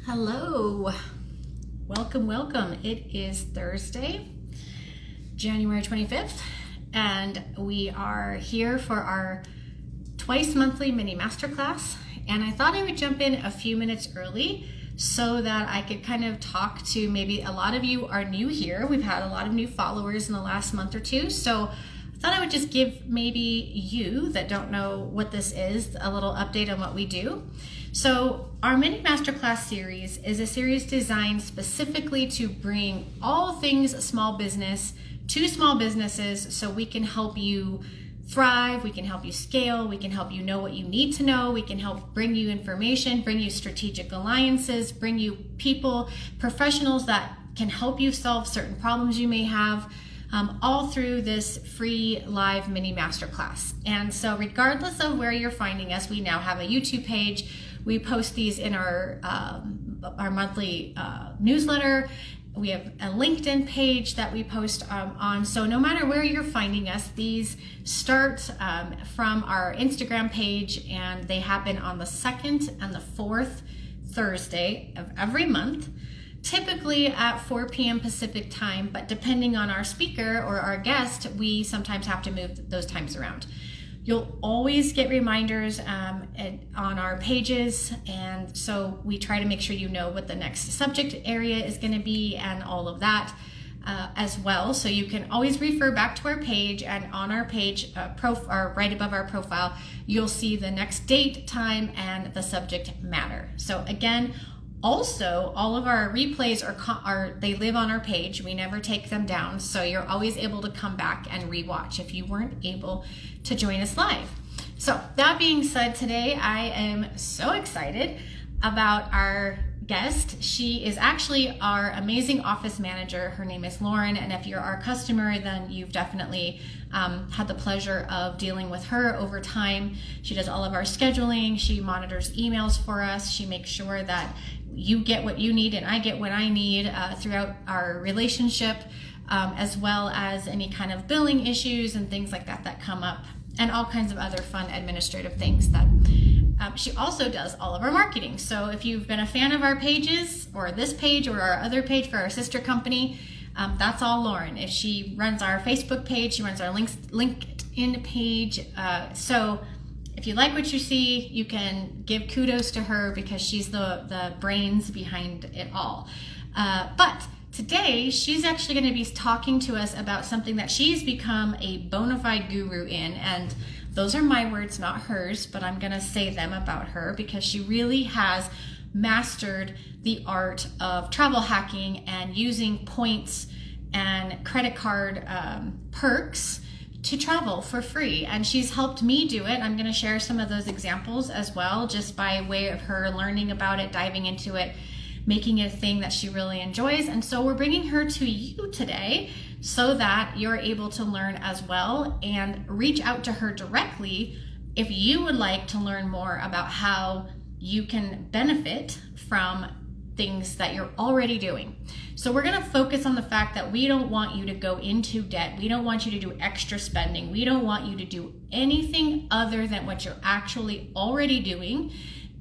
Hello, welcome. It is Thursday, January 25th, and we are here for our twice monthly mini masterclass. And I thought I would jump in a few minutes early so that I could kind of talk to maybe a lot of you are new here. We've had a lot of new followers in the last month or two. So I thought I would just give maybe you that don't know what this is a little update on what we do. So our mini masterclass series is a series designed specifically to bring all things small business to small businesses so we can help you thrive, we can help you scale, we can help you know what you need to know, we can help bring you information, bring you strategic alliances, bring you people, professionals that can help you solve certain problems you may have, all through this free live mini masterclass. And so regardless of where you're finding us, we now have a YouTube page. We post these in our monthly newsletter. We have a LinkedIn page that we post on. So no matter where you're finding us, these start from our Instagram page, and they happen on the second and the fourth Thursday of every month, typically at 4 p.m. Pacific time, but depending on our speaker or our guest, we sometimes have to move those times around. You'll always get reminders on our pages, and so we try to make sure you know what the next subject area is going to be and all of that as well. So you can always refer back to our page, and on our page, or right above our profile, you'll see the next date, time, and the subject matter. So again, also, all of our replays they live on our page. We never take them down, so you're always able to come back and rewatch if you weren't able to join us live. So that being said, today I am so excited about our guest. She is actually our amazing office manager. Her name is Lauren, and if you're our customer, then you've definitely had the pleasure of dealing with her over time. She does all of our scheduling. She monitors emails for us. She makes sure that you get what you need and I get what I need throughout our relationship, as well as any kind of billing issues and things like that come up, and all kinds of other fun administrative things that she also does all of our marketing. So if you've been a fan of our pages, or this page or our other page for our sister company, that's all Lauren. If she runs our Facebook page, she runs our LinkedIn page. So if you like what you see, you can give kudos to her because she's the brains behind it all. But today, she's actually going to be talking to us about something that she's become a bona fide guru in. And those are my words, not hers, but I'm going to say them about her because she really has mastered the art of travel hacking and using points and credit card perks to travel for free. And she's helped me do it. I'm going to share some of those examples as well, just by way of her learning about it, diving into it, making it a thing that she really enjoys. And so we're bringing her to you today so that you're able to learn as well, and reach out to her directly if you would like to learn more about how you can benefit from things that you're already doing. So we're going to focus on the fact that we don't want you to go into debt. We don't want you to do extra spending. We don't want you to do anything other than what you're actually already doing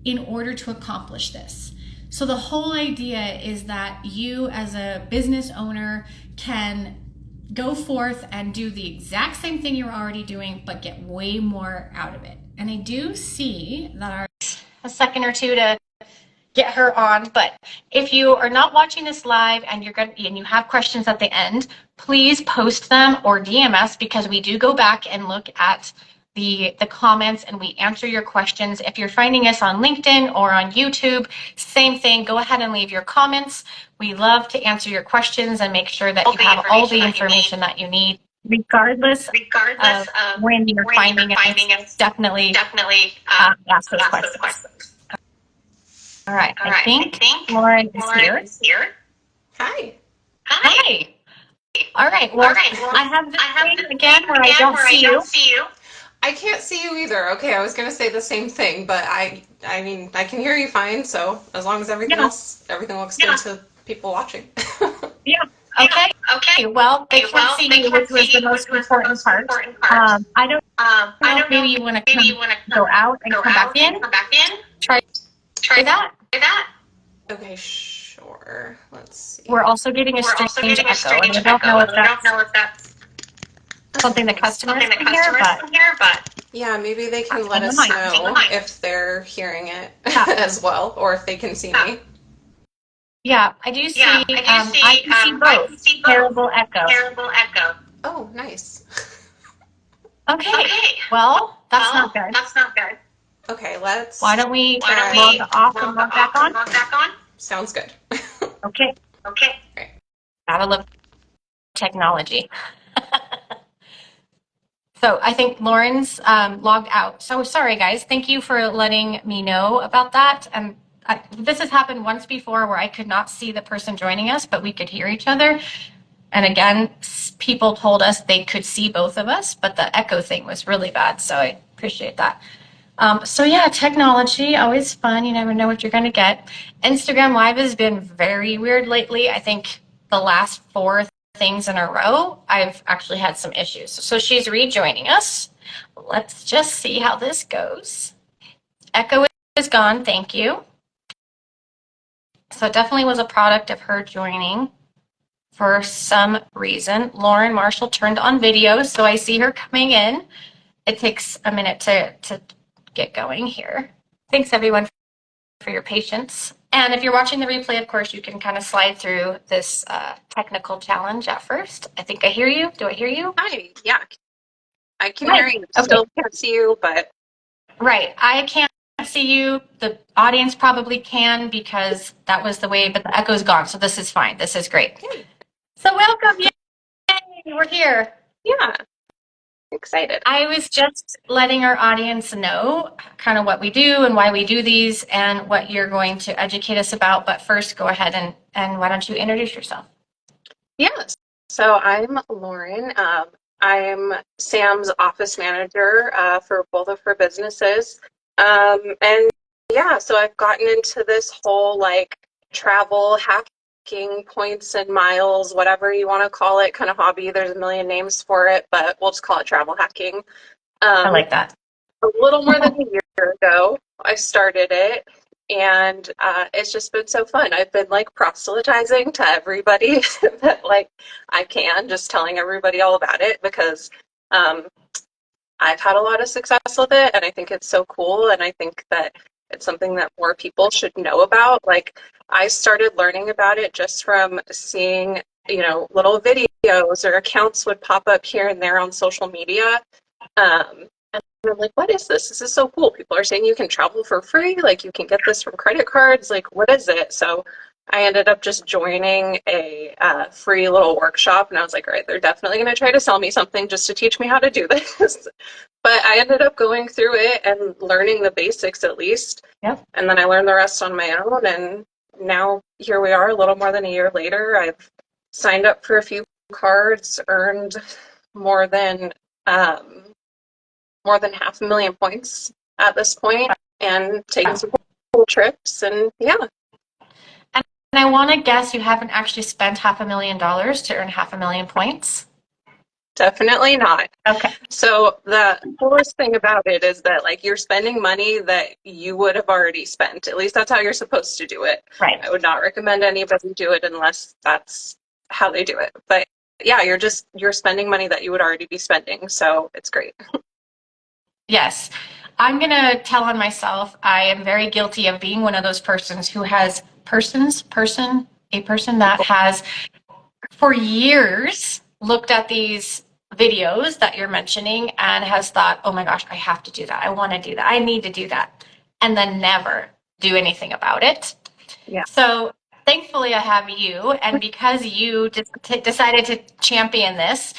in order to accomplish this. So the whole idea is that you as a business owner can go forth and do the exact same thing you're already doing, but get way more out of it. And I do see that a second or two to get her on, but if you are not watching this live and you have questions at the end, please post them or DM us, because we do go back and look at the comments and we answer your questions. If you're finding us on LinkedIn or on YouTube, same thing, go ahead and leave your comments. We love to answer your questions and make sure that you have all the information that you need. Regardless of when you're finding us, definitely ask those questions. All right, I think Lauren is here. Hi. All right, well, I have this thing again where I don't see you. I can't see you either. Okay, I was going to say the same thing, but I mean, I can hear you fine, so as long as everything looks good to people watching. Yeah. Okay. Well, they can't see you, which was the most important part. I don't know if maybe you want to go out and come back in. Try that. Okay, sure. Let's We're see. also getting a We're also strange getting a echo, and I strange don't know echo, if and I don't that's know if that's something the customers something the can hear, customers but can hear, but yeah, maybe they can that's let kind of us nice. know if they're hearing it Yeah, as well, or if they can see me. yeah, I do Yeah, see. I do I see. can see I both. can see both. Terrible echo. Terrible echo. Oh, nice. Okay, Okay. well, that's not Well, good. that's not good. Okay, Why let's don't we Why don't log we off and log log back off and on? log back on? Sounds good. Okay, Okay. Right. gotta love technology. So I think Lauren's logged out. So sorry, guys. Thank you for letting me know about that. And this has happened once before where I could not see the person joining us, but we could hear each other. And again, people told us they could see both of us, but the echo thing was really bad. So I appreciate that. So yeah, technology, always fun. You never know what you're going to get. Instagram Live has been very weird lately. I think the last 4 things in a row, I've actually had some issues. So she's rejoining us. Let's just see how this goes. Echo is gone. Thank you. So it definitely was a product of her joining for some reason. Lauren Marshall turned on video, so I see her coming in. It takes a minute to get going here. Thanks, everyone, for your patience. And if you're watching the replay, of course, you can kind of slide through this technical challenge at first. I think I hear you. Do I hear you? Hi. Yeah, I can Hi. hear you. Okay. Still can't see you, but Right. I can't see you. The audience probably can because that was the way, but the echo's gone. So this is fine. This is great. So welcome. Yay. We're here. yeah, excited. I was just letting our audience know kind of what we do and why we do these and what you're going to educate us about. But first, go ahead and why don't you introduce yourself? Yes. So I'm Lauren. I'm Sam's office manager for both of her businesses. And yeah, so I've gotten into this whole like travel hacking points and miles, whatever you want to call it, kind of hobby. There's a million names for it, but we'll just call it travel hacking. I Um, like that. a little more than a year ago, I started it, and it's just been so fun. I've been like proselytizing to everybody that like I can, just telling everybody all about it because um, I've had a lot of success with it, and I think it's so cool, and I think that it's something that more people should know about. Like I started learning about it just from seeing, little videos or accounts would pop up here and there on social media. And I'm like, what is this? This is so cool. People are saying you can travel for free. Like, you can get this from credit cards. Like, what is it? So I ended up just joining a free little workshop. And I was like, all right, they're definitely going to try to sell me something just to teach me how to do this. But I ended up going through it and learning the basics at least. Yep. And then I learned the rest on my own. And now here we are, a little more than a year later. I've signed up for a few cards, earned more than um, more than 500,000 points at this point and taken some cool trips and yeah. And I want to guess you haven't actually spent $500,000 to earn 500,000 points. Definitely not. Okay. So the coolest thing about it is that like you're spending money that you would have already spent. At least that's how you're supposed to do it. Right. I would not recommend anybody do it unless that's how they do it. But yeah, you're spending money that you would already be spending. So it's great. Yes. I'm going to tell on myself. I am very guilty of being one of those persons who has a person that has for years looked at these videos that you're mentioning and has thought, oh my gosh, I have to do that. I want to do that. I need to do that. And then never do anything about it. Yeah. So thankfully, I have you. And because you decided to champion this,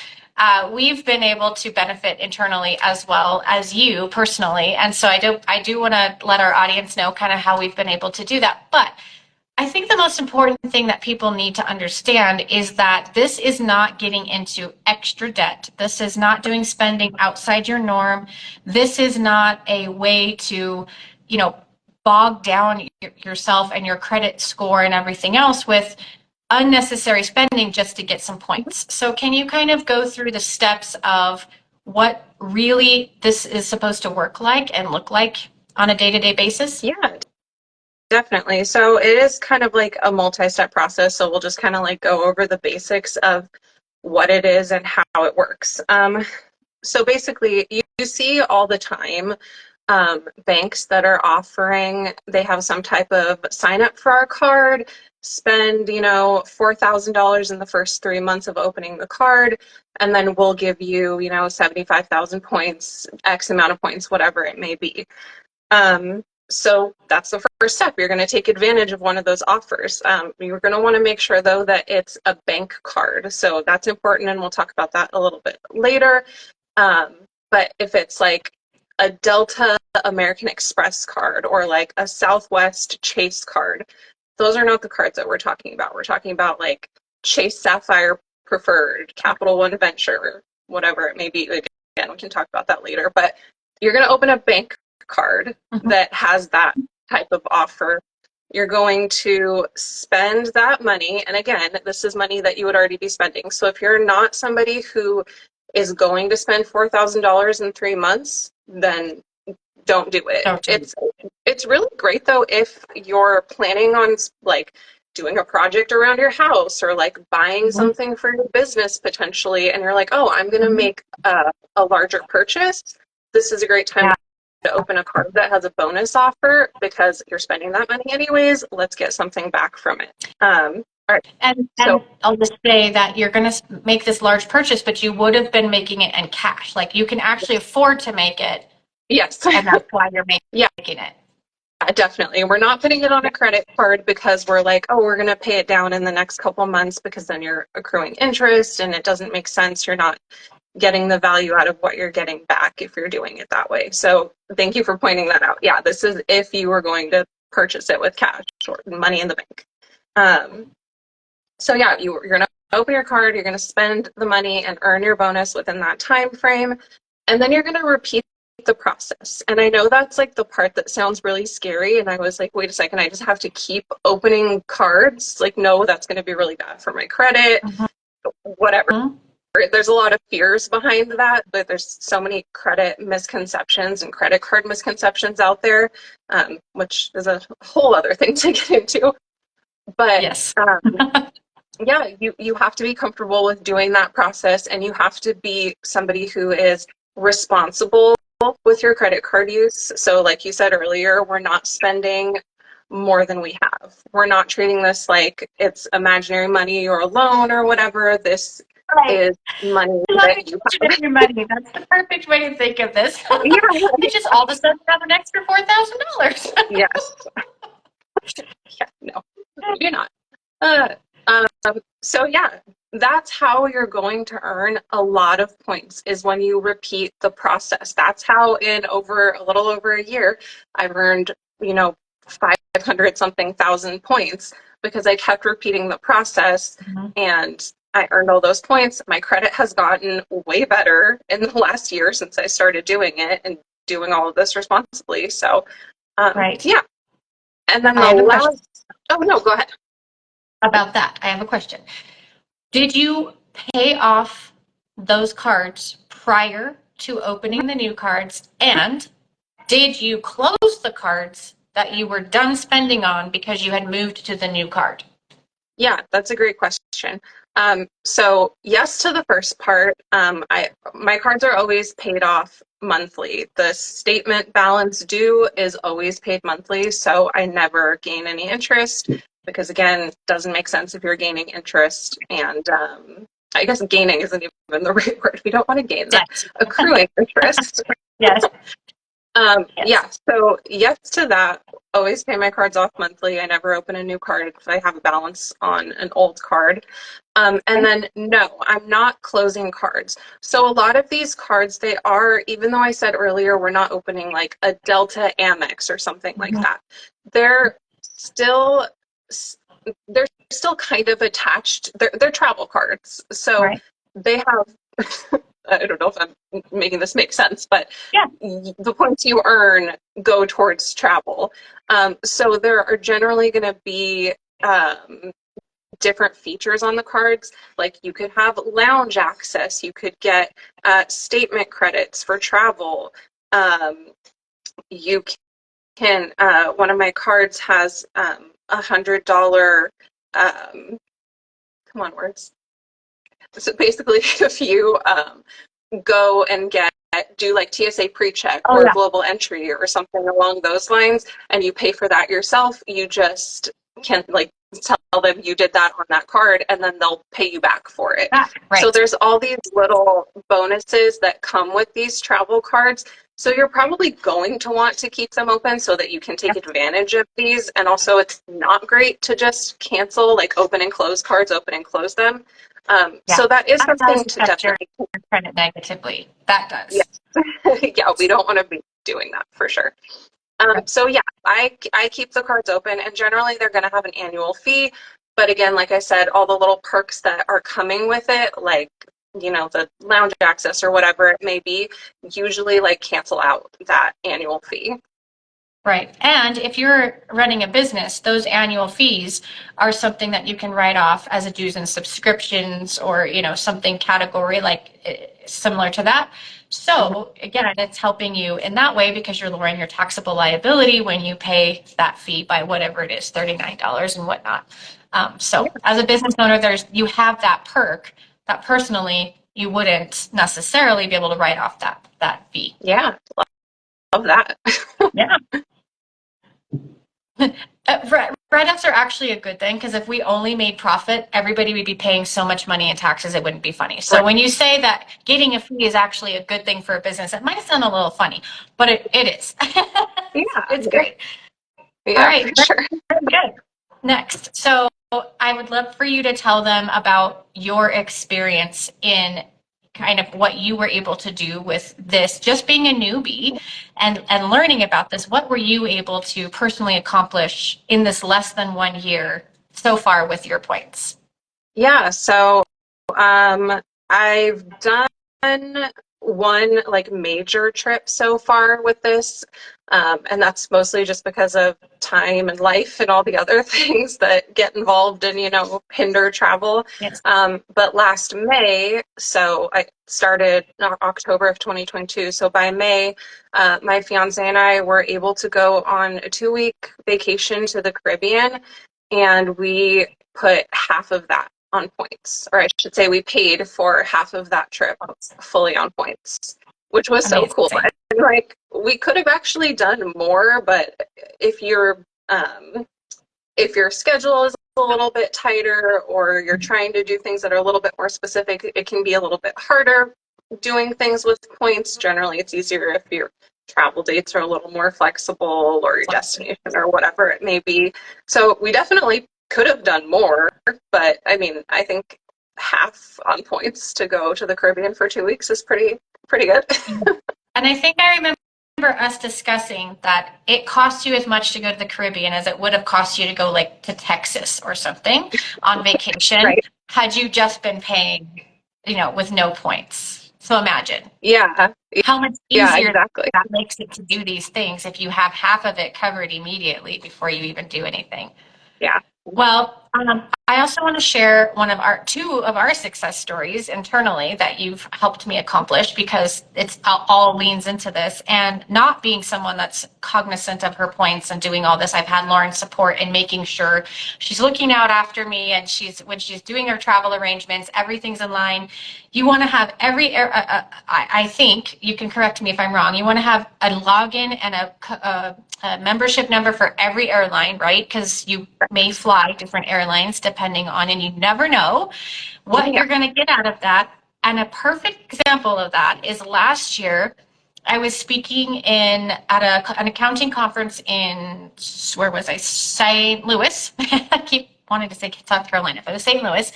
we've been able to benefit internally as well as you personally. And so I do want to let our audience know kind of how we've been able to do that. But I think the most important thing that people need to understand is that this is not getting into extra debt. This is not doing spending outside your norm. This is not a way to, bog down yourself and your credit score and everything else with unnecessary spending just to get some points. So can you kind of go through the steps of what really this is supposed to work like and look like on a day-to-day basis? Yeah, Definitely. So it is kind of like a multi-step process. So we'll just kind of like go over the basics of what it is and how it works. So basically, you see all the time banks that are offering, they have some type of sign up for our card, spend, $4,000 in the first 3 months of opening the card, and then we'll give you, 75,000 points, X amount of points, whatever it may be. So that's the first step. You're going to take advantage of one of those offers. You're going to want to make sure, though, that it's a bank card. So that's important, and we'll talk about that a little bit later. But if it's like a Delta American Express card or like a Southwest Chase card, those are not the cards that we're talking about. We're talking about like Chase Sapphire Preferred, Capital One Venture, whatever it may be. Again, we can talk about that later. But you're going to open a bank card that has that type of offer. You're going to spend that money. And again, this is money that you would already be spending. So if you're not somebody who is going to spend $4,000 in 3 months, then don't do it. It's really great though if you're planning on like doing a project around your house or like buying something for your business potentially, and you're like, oh, I'm going to make a larger purchase. This is a great time to open a card that has a bonus offer because you're spending that money anyways. Let's get something back from it. All right. And I'll just say that you're going to make this large purchase, but you would have been making it in cash. Like you can actually afford to make it. Yes. And that's why you're making it. Yeah, definitely. We're not putting it on a credit card because we're like, oh, we're going to pay it down in the next couple months because then you're accruing interest and it doesn't make sense. You're not getting the value out of what you're getting back if you're doing it that way. So thank you for pointing that out. Yeah, this is if you were going to purchase it with cash or money in the bank. So yeah, you're going to open your card, you're going to spend the money and earn your bonus within that time frame, and then you're going to repeat the process. And I know that's like the part that sounds really scary, and I was like, wait a second, I just have to keep opening cards? Like, no, that's going to be really bad for my credit, whatever. There's a lot of fears behind that, but there's so many credit misconceptions and credit card misconceptions out there, which is a whole other thing to get into. But yes. Yeah, you have to be comfortable with doing that process, and you have to be somebody who is responsible with your credit card use. So like you said earlier, we're not spending more than we have. We're not treating this like it's imaginary money or a loan or whatever. This is money that you have. Money. That's the perfect way to think of this. You just all of a sudden have an extra $4,000. Yes. Yeah, no, you do not. So yeah, that's how you're going to earn a lot of points is when you repeat the process. That's how in a little over a year, I've earned, 500 something thousand points because I kept repeating the process and I earned all those points. My credit has gotten way better in the last year since I started doing it and doing all of this responsibly. So, yeah. And then the last, oh no, go ahead. About that, I have a question. Did you pay off those cards prior to opening the new cards? And did you close the cards that you were done spending on because you had moved to the new card? Yeah, that's a great question. So yes to the first part. My cards are always paid off monthly. The statement balance due is always paid monthly, so I never gain any interest because again, it doesn't make sense if you're gaining interest, and I guess gaining isn't even the right word. We don't want to gain that. Yes. Accruing interest. Yes. Yes. Yeah, so yes to that. Always pay my cards off monthly. I never open a new card if I have a balance on an old card. And then no, I'm not closing cards. So a lot of these cards, they are, even though I said earlier we're not opening like a Delta Amex or something like that, they're still kind of attached. They're travel cards. So they have I don't know if I'm making this make sense, but the points you earn go towards travel. So there are generally going to be different features on the cards. Like you could have lounge access, you could get statement credits for travel. You can, one of my cards has $100, come on, words. So basically, if you go and do like TSA pre-check Oh or yeah. global entry or something along those lines, and you pay for that yourself, you just can like tell them you did that on that card, and then they'll pay you back for it. So Right. there's all these little bonuses that come with these travel cards. So you're probably going to want to keep them open so that you can take advantage of these. And also, it's not great to just cancel, like open and close cards, open and close them. Yeah. So that is That does something to affect your definitely, credit negatively. That yeah, does. yeah, we don't want to be doing that for sure. So yeah, I keep the cards open, and generally they're going to have an annual fee. But again, like I said, all the little perks that are coming with it, like the lounge access or whatever it may be, usually like cancel out that annual fee. Right. And if you're running a business, those annual fees are something that you can write off as a dues and subscriptions or, something category like similar to that. Mhm. So again, it's helping you in that way because you're lowering your taxable liability when you pay that fee by whatever it is, $39 and whatnot. So Yeah, as a business owner, you have that perk that personally you wouldn't necessarily be able to write off that fee. yeah, love that. Yeah. Write-offs are actually a good thing because if we only made profit, everybody would be paying so much money in taxes, it wouldn't be funny. So Right. when you say that getting a fee is actually a good thing for a business, it might sound a little funny, but it is. Yeah, It's great. All yeah, for right, sure. very good. Next, so I would love for you to tell them about your experience in kind of what you were able to do with this, just being a newbie and learning about this. What were you able to personally accomplish in this less than 1 year so far with your points? Yeah, so I've done one like major trip so far with this, and that's mostly just because of time and life and all the other things that get involved and hinder travel. Yes. But last May, so I started in October of 2022. So by May, my fiance and I were able to go on a 2-week vacation to the Caribbean, and we put half of that on points, or I should say we paid for half of that trip fully on points, which was so cool. Amazing. And like we could have actually done more, but if you're if your schedule is a little bit tighter or you're trying to do things that are a little bit more specific, it can be a little bit harder doing things with points. Generally, it's easier if your travel dates are a little more flexible or your destination or whatever it may be. So we definitely could have done more, but I mean, I think half on points to go to the Caribbean for 2 weeks is pretty good. And I think I remember us discussing that it costs you as much to go to the Caribbean as it would have cost you to go like to Texas or something on vacation Right. had you just been paying, with no points. So imagine Yeah. how much Yeah, easier exactly. that makes it to do these things if you have half of it covered immediately before you even do anything. Yeah. Well, I also want to share two of our success stories internally that you've helped me accomplish because it's all leans into this. And not being someone that's cognizant of her points and doing all this, I've had Lauren's support in making sure she's looking out after me and when she's doing her travel arrangements, everything's in line. You want to have I think you can correct me if I'm wrong. You want to have a login and a membership number for every airline, right? Because you may fly different airlines depending on, and you never know what Yeah. you're going to get out of that. And a perfect example of that is last year, I was speaking an accounting conference in, where was I? St. Louis. I keep wanting to say South Carolina, but it was St. Louis.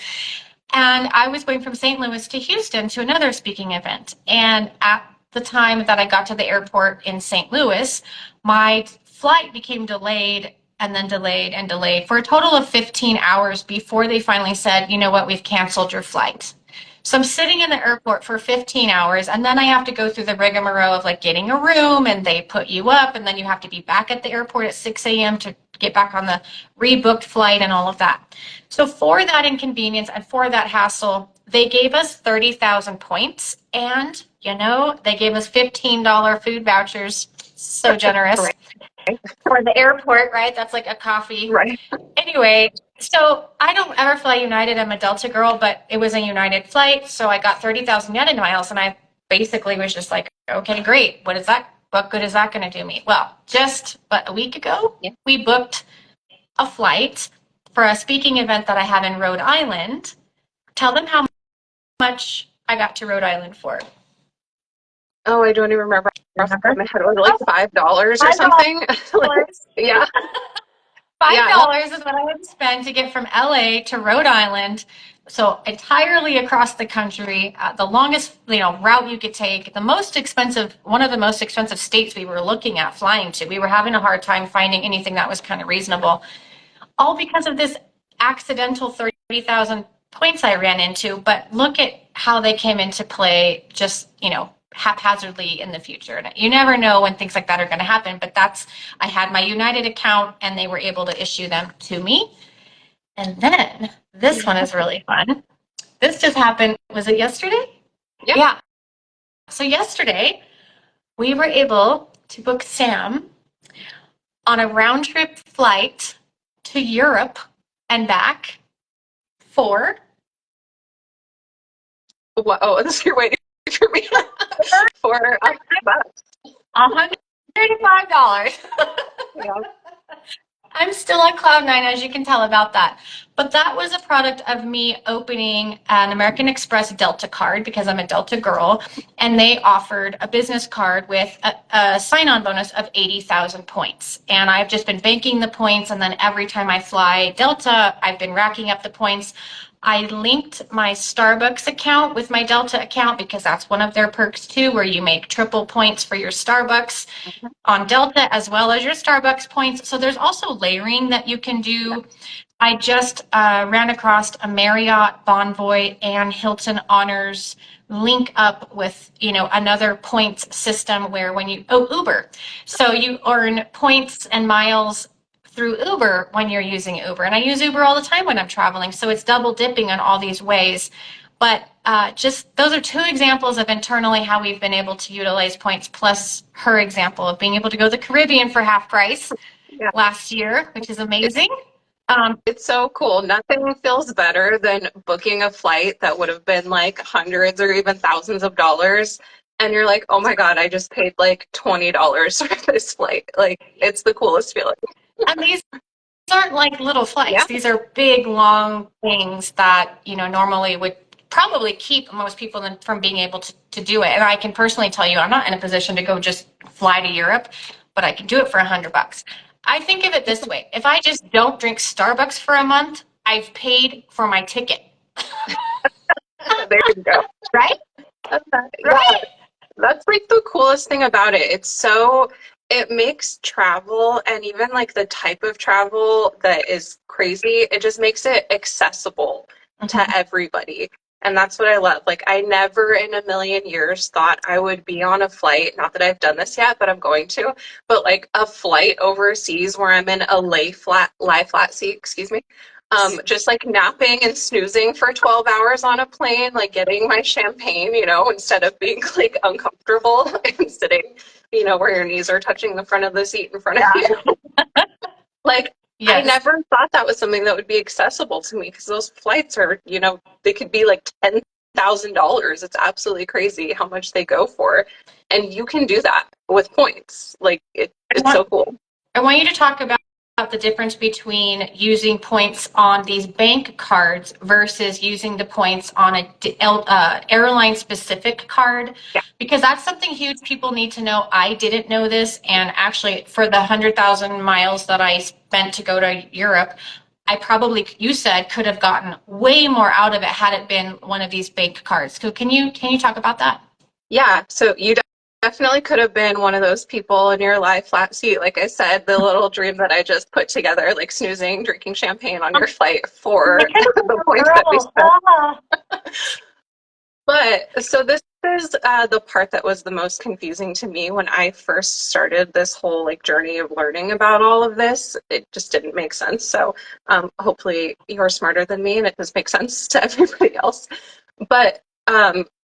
And I was going from St. Louis to Houston to another speaking event. And at the time that I got to the airport in St. Louis, my flight became delayed and then delayed and delayed for a total of 15 hours before they finally said, you know what, we've canceled your flight. So I'm sitting in the airport for 15 hours, and then I have to go through the rigmarole of like getting a room, and they put you up, and then you have to be back at the airport at 6 a.m. to get back on the rebooked flight and all of that. So for that inconvenience and for that hassle, they gave us 30,000 points, and they gave us $15 food vouchers. So generous. Right. or the airport, right? That's like a coffee. Right. Anyway, so I don't ever fly United. I'm a Delta girl, but it was a United flight. So I got 30,000 yen into miles, and I basically was just like, okay, great. What is that? What good is that going to do me? Well, just a week ago, Yeah. we booked a flight for a speaking event that I have in Rhode Island. Tell them how much I got to Rhode Island for. Oh, I don't even remember off the top Remember? of my head. Was it like $5 or $5. something? Like, yeah. Five Yeah. dollars is what I would spend to get from LA to Rhode Island, so entirely across the country. The longest, route you could take. The most expensive, one of the most expensive states we were looking at flying to. We were having a hard time finding anything that was kind of reasonable, all because of this accidental 30,000 points I ran into. But look at how they came into play, just haphazardly in the future. And you never know when things like that are going to happen. But I had my United account, and they were able to issue them to me. And then this one is really fun. This just happened. Was it yesterday? Yeah. Yeah. So yesterday we were able to book Sam on a round trip flight to Europe and back for What? Oh, this you're waiting for me for $100. $135. Yeah. I'm still on cloud nine, as you can tell about that. But that was a product of me opening an American Express Delta card because I'm a Delta girl, and they offered a business card with a sign-on bonus of 80,000 points. And I've just been banking the points, and then every time I fly Delta, I've been racking up the points. I linked my Starbucks account with my Delta account because that's one of their perks too, where you make triple points for your Starbucks on Delta as well as your Starbucks points. So there's also layering that you can do. I just ran across a Marriott, Bonvoy, and Hilton Honors link up with another points system where Uber, so you earn points and miles through Uber when you're using Uber. And I use Uber all the time when I'm traveling, so it's double dipping in all these ways. But just those are two examples of internally how we've been able to utilize points, plus her example of being able to go to the Caribbean for half price Yeah. last year, which is amazing. It's so cool. Nothing feels better than booking a flight that would have been like hundreds or even thousands of dollars. And you're like, oh my God, I just paid like $20 for this flight. Like, it's the coolest feeling. And these aren't like little Yeah. flights. These are big, long things that, normally would probably keep most people from being able to do it. And I can personally tell you, I'm not in a position to go just fly to Europe, but I can do it for $100. I think of it this way. If I just don't drink Starbucks for a month, I've paid for my ticket. There you go. Right? Yeah. Right? That's like the coolest thing about it. It makes travel and even like the type of travel that is crazy, it just makes it accessible to everybody. And that's what I love. Like, I never in a million years thought I would be on a flight. Not that I've done this yet, but I'm going to. But like a flight overseas where I'm in a lie flat seat, excuse me, just like napping and snoozing for 12 hours on a plane, like getting my champagne, instead of being like uncomfortable and sitting, where your knees are touching the front of the seat in front of you. Like, I Yes. never thought that was something that would be accessible to me because those flights are, they could be like $10,000. It's absolutely crazy how much they go for. And you can do that with points. Like, it's so cool. I want you to talk about the difference between using points on these bank cards versus using the points on a airline specific card, Yeah. because that's something huge people need to know. I didn't know this, and actually for the 100,000 miles that I spent to go to Europe, I probably, you said, could have gotten way more out of it had it been one of these bank cards. So can you talk about that? Yeah, so you definitely could have been one of those people in your lie flat seat. Like I said, the little dream that I just put together, like snoozing, drinking champagne on your flight for the points that we spent. But so this is the part that was the most confusing to me when I first started this whole like journey of learning about all of this. It just didn't make sense. So hopefully you're smarter than me and it does make sense to everybody else. But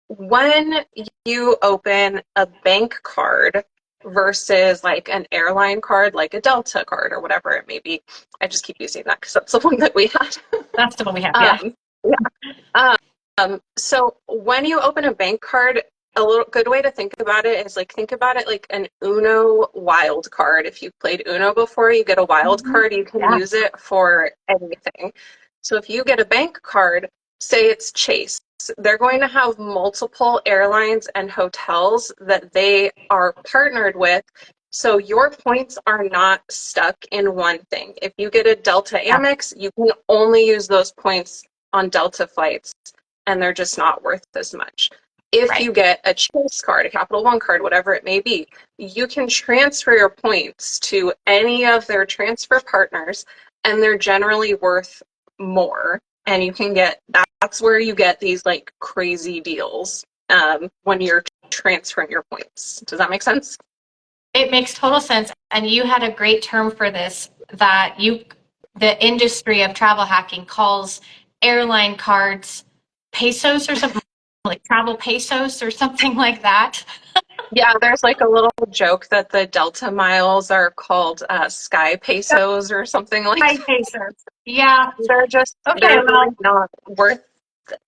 when you open a bank card, versus like an airline card, like a Delta card or whatever it may be. I just keep using that because that's the one that we had. That's the one we have, yeah. Um, yeah. So when you open a bank card, a little good way to think about it is like think about it like an Uno wild card. If you've played Uno before, you get a wild Mhm. card, you can Yeah, use it for anything. So if you get a bank card, say it's Chase, they're going to have multiple airlines and hotels that they are partnered with. So your points are not stuck in one thing. If you get a Delta yeah, Amex, you can only use those points on Delta flights and they're just not worth as much. If right. you get a Chase card, a Capital One card, whatever it may be, you can transfer your points to any of their transfer partners and they're generally worth more. And you can get that's where you get these like crazy deals when you're transferring your points. Does that make sense? It makes total sense. And you had a great term for this that the industry of travel hacking calls airline cards pesos or something like travel pesos or something like that. Yeah, there's like a little joke that the Delta miles are called Sky Pesos or something like Hi, that. pesos. Yeah. Okay. They're Well, really not worth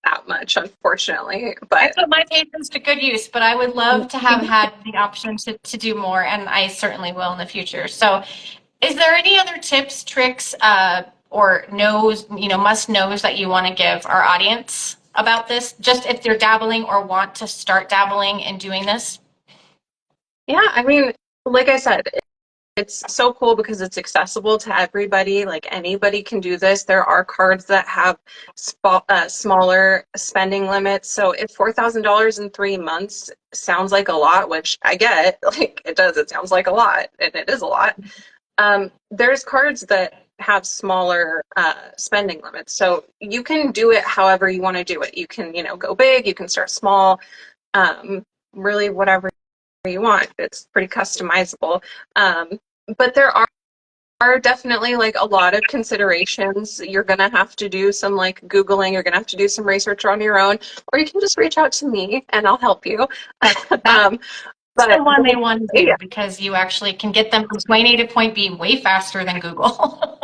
that much, unfortunately. I But put my patience to good use, but I would love to have had the option to do more, and I certainly will in the future. So, is there any other tips, tricks, or must knows that you want to give our audience about this? Just if they're dabbling or want to start dabbling in doing this? yeah, I mean, like I said, it's so cool because it's accessible to everybody. Like anybody can do this. There are cards that have smaller spending limits. So if $4,000 in 3 months sounds like a lot, which I get, like it does, it sounds like a lot, and it is a lot. There's cards that have smaller spending limits. So you can do it however you want to do it. You can, go big, you can start small, really whatever you want. It's pretty customizable. But there are definitely like a lot of considerations. You're going to have to do some like Googling, you're going to have to do some research on your own, or you can just reach out to me and I'll help you. That's um, the but one they want to do yeah, because you actually can get them from point A to point B way faster than Google.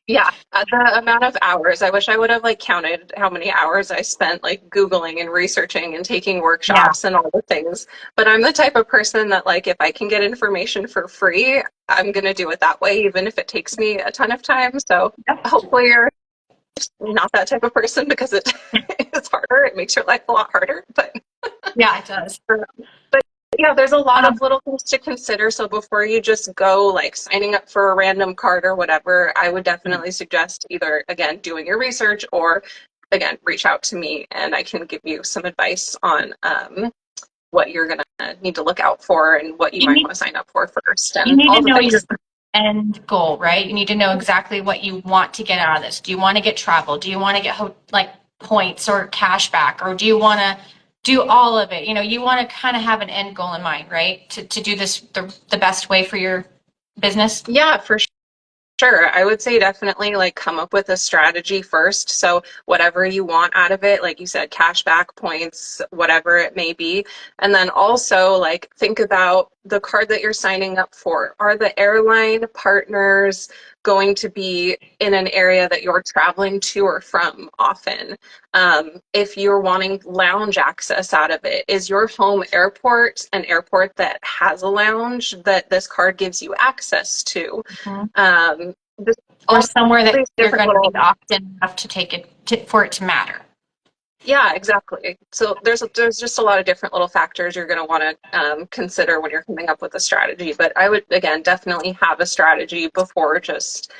yeah, the amount of hours, I wish I would have like counted how many hours I spent like Googling and researching and taking Yeah. workshops and all the things. But I'm the type of person that like if I can get information for free, I'm gonna do it that way, even if it takes me a ton of time. So Yep. hopefully you're not that type of person because it is harder. It makes your life a lot harder. Yeah, it does. But yeah, there's a lot Um, of little things to consider. So before you just go like signing up for a random card or whatever, I would definitely suggest either again doing your research or again reach out to me and I can give you some advice on what you're gonna need to look out for and what you you might need want to sign up for first you and need to all the know your things. end goal, right? You need to know exactly what you want to get out of this. Do you want to get travel? Do you want to get like points or cash back? Or do you want to do all of it? You want to kind of have an end goal in mind, right? To do this the best way for your business. Yeah, for sure. I would say definitely like come up with a strategy first. So whatever you want out of it, like you said, cash back points, whatever it may be. And then also like think about the card that you're signing up for. Are the airline partners going to be in an area that you're traveling to or from often? If you're wanting lounge access out of it, is your home airport an airport that has a lounge that this card gives you access to? Mhm. Just Or all somewhere that these you're different going to be little, often enough to take for it to matter. yeah, exactly. So there's just a lot of different little factors you're going to want to consider when you're coming up with a strategy. But I would again definitely have a strategy before just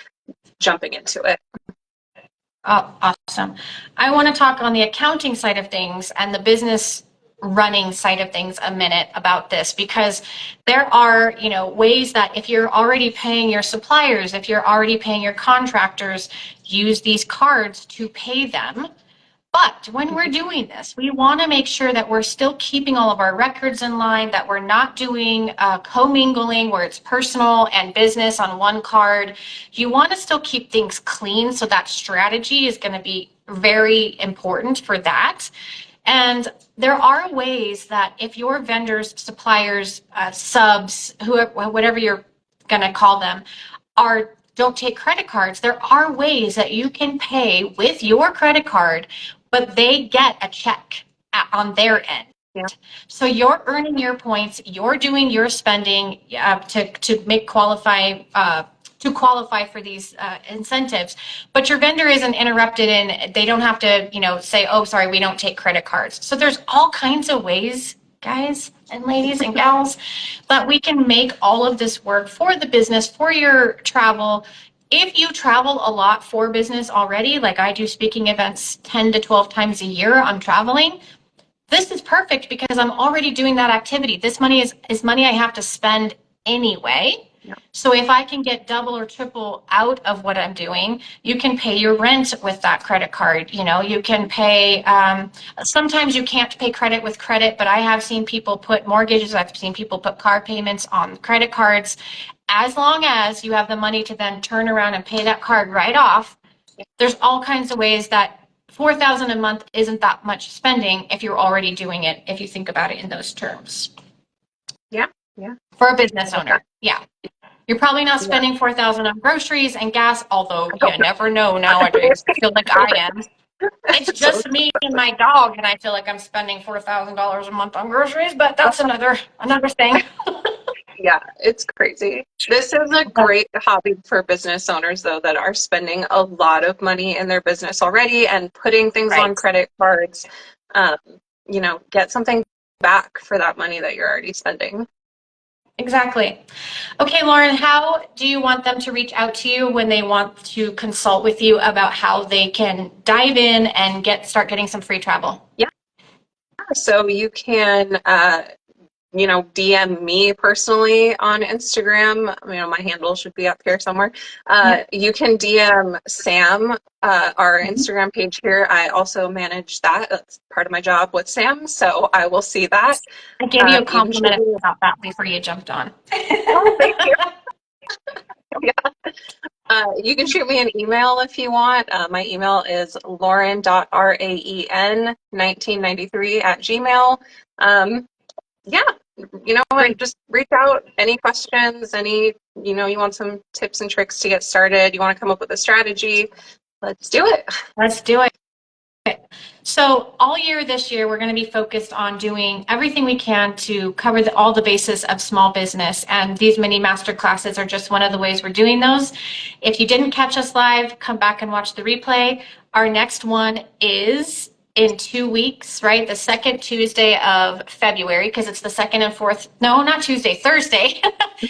jumping into it. Oh, awesome. I want to talk on the accounting side of things and the business running side of things a minute about this because there are, ways that if you're already paying your suppliers, if you're already paying your contractors, use these cards to pay them. But when we're doing this, we want to make sure that we're still keeping all of our records in line, that we're not doing commingling where it's personal and business on one card. You want to still keep things clean. So that strategy is going to be very important for that. And there are ways that if your vendors, suppliers, subs, whoever, whatever you're going to call them, don't take credit cards, there are ways that you can pay with your credit card, but they get a check on their end. Yeah. So you're earning your points, you're doing your spending to make qualify to qualify for these incentives, but your vendor isn't interrupted and they don't have to, say, oh, sorry, we don't take credit cards. So there's all kinds of ways, guys and ladies and gals, that we can make all of this work for the business, for your travel. If you travel a lot for business already, like I do speaking events 10 to 12 times a year, I'm traveling. This is perfect because I'm already doing that activity. This money is money I have to spend anyway. Yeah. So if I can get double or triple out of what I'm doing, you can pay your rent with that credit card. You can pay, sometimes you can't pay credit with credit, but I have seen people put mortgages, I've seen people put car payments on credit cards. As long as you have the money to then turn around and pay that card right off, there's all kinds of ways that $4,000 a month isn't that much spending if you're already doing it, if you think about it in those terms. Yeah. For a business owner. Yeah. You're probably not spending $4,000 on groceries and gas, although you never know nowadays. I feel like I am. It's just me and my dog, and I feel like I'm spending $4,000 a month on groceries, but that's another thing. Yeah, it's crazy. This is a great hobby for business owners, though, that are spending a lot of money in their business already and putting things on credit cards. Get something back for that money that you're already spending. Exactly. Okay, Lauren, how do you want them to reach out to you when they want to consult with you about how they can dive in and start getting some free travel? Yeah. So you can DM me personally on Instagram. My handle should be up here somewhere. You can DM Sam, our Instagram page here. I also manage that. That's part of my job with Sam, so I will see that. I gave you a compliment about that before you jumped on. Oh, thank you. Yeah. You can shoot me an email if you want. My email is lauren.raen1993@gmail. And just reach out. Any questions, you want some tips and tricks to get started, you want to come up with a strategy, let's do it. Let's do it. So all year this year, we're going to be focused on doing everything we can to cover all the bases of small business. And these mini master classes are just one of the ways we're doing those. If you didn't catch us live, come back and watch the replay. Our next one is in 2 weeks, right? The second Tuesday of February, because it's the second and fourth, no, not Tuesday, Thursday,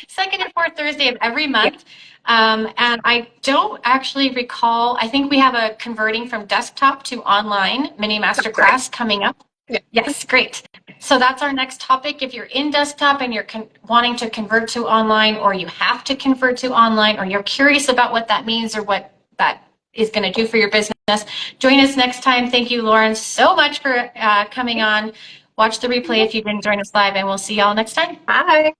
second and fourth Thursday of every month. And I don't actually recall, I think we have a converting from desktop to online mini masterclass coming up. Yeah. Yes, great. So that's our next topic. If you're in desktop and you're wanting to convert to online, or you have to convert to online, or you're curious about what that means or what that is going to do for your business, join us next time. Thank you, Lauren, so much for coming on. Watch the replay if you didn't join us live, and we'll see y'all next time. Bye.